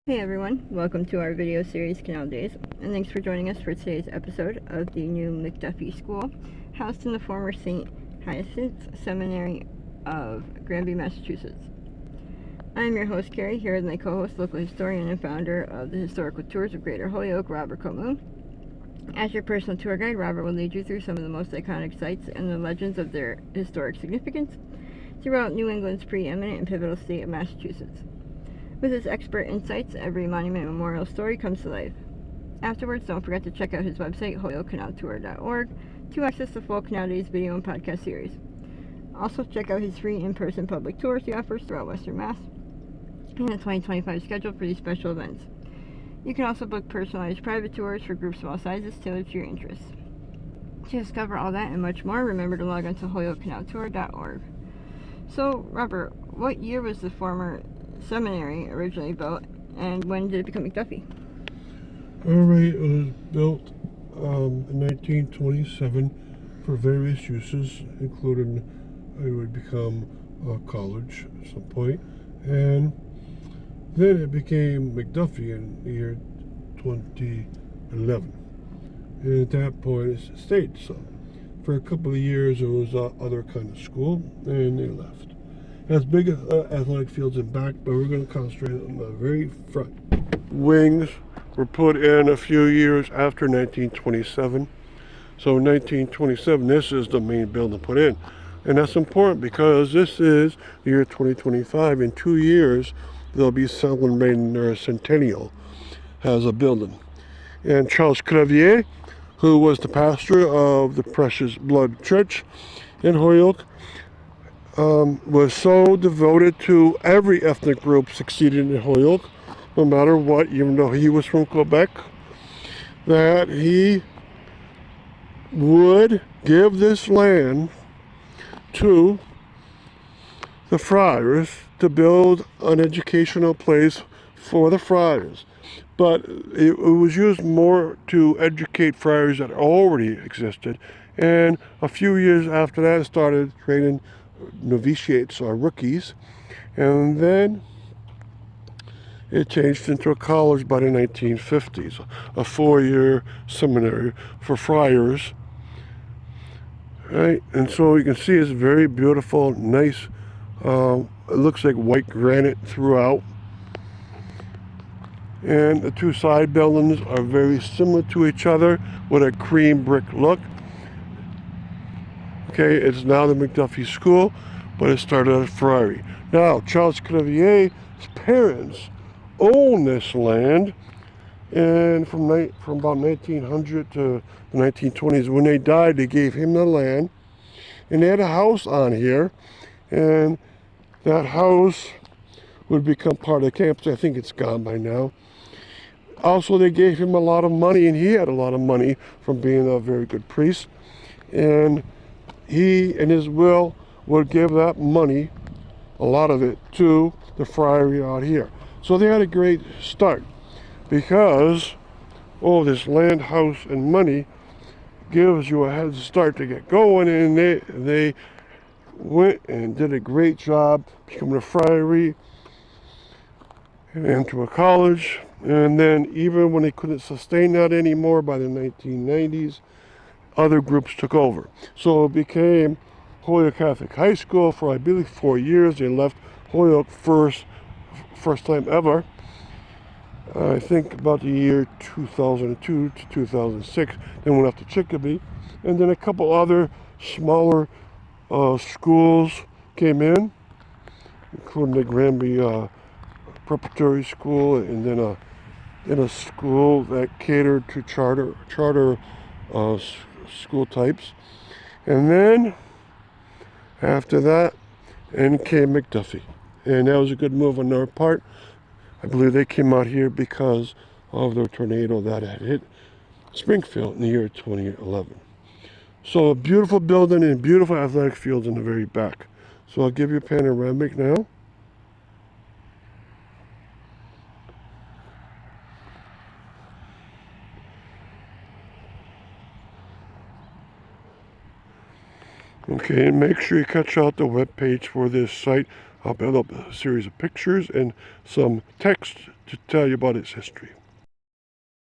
Hey everyone, welcome to our video series Canal Days, and thanks for joining us for today's episode of the new McDuffie School, housed in the former St. Hyacinth Seminary of Granby, Massachusetts. I'm your host Carrie, here with my co-host, local historian and founder of the Historical Tours of Greater Holyoke, Robert Comu. As your personal tour guide, Robert will lead you through some of the most iconic sites and the legends of their historic significance throughout New England's preeminent and pivotal state of Massachusetts. With his expert insights, every monument and memorial story comes to life. Afterwards, don't forget to check out his website, holyokecanaltour.org, to access the full Canal Days video and podcast series. Also, check out his free in-person public tours he offers throughout Western Mass and the 2025 schedule for these special events. You can also book personalized private tours for groups of all sizes tailored to your interests. To discover all that and much more, remember to log on to holyokecanaltour.org. So, Robert, what year was the former seminary originally built, and when did it become McDuffie? Alright, it was built in 1927 for various uses, including it would become a college at some point, and then it became McDuffie in the year 2011. And at that point it stayed so. For a couple of years it was other kind of school, and they left. Has big athletic fields in back, but we're going to concentrate on the very front. Wings were put in a few years after 1927. So in 1927, this is the main building put in. And that's important because this is the year 2025. In 2 years, they'll be celebrating their centennial as a building. And Charles Crevier, who was the pastor of the Precious Blood Church in Holyoke, was so devoted to every ethnic group succeeding in Holyoke, no matter what, even though he was from Quebec, that he would give this land to the friars to build an educational place for the friars. But it was used more to educate friars that already existed, and a few years after that it started training novitiates or rookies, and then it changed into a college by the 1950s, a 4-year seminary for friars, right? And so you can see it's very beautiful, nice. It looks like white granite throughout, and the two side buildings are very similar to each other with a cream brick look. Okay, it's now the McDuffie School, but it started at a friary. Now, Charles Crevier's parents owned this land, and from about 1900 to the 1920s, when they died, they gave him the land, and they had a house on here, and that house would become part of the campus. I think it's gone by now. Also, they gave him a lot of money, and he had a lot of money from being a very good priest, and he, in his will, would give that money, a lot of it, to the friary out here. So they had a great start because, this land, house, and money gives you a head start to get going, and they went and did a great job becoming a friary and into a college. And then even when they couldn't sustain that anymore by the 1990s, other groups took over. So it became Holyoke Catholic High School for, I believe, 4 years. They left Holyoke first time ever, I think about the year 2002 to 2006. Then went up to Chicopee, and then a couple other smaller schools came in, including the Granby Preparatory School, and then a school that catered to charter school types. And then after that, in came McDuffie, and that was a good move on their part. I believe they came out here because of the tornado that had hit Springfield in the year 2011. So a beautiful building and beautiful athletic fields in the very back. So I'll give you a panoramic now. Okay, and make sure you catch out the webpage for this site, I'll build up a series of pictures and some text to tell you about its history.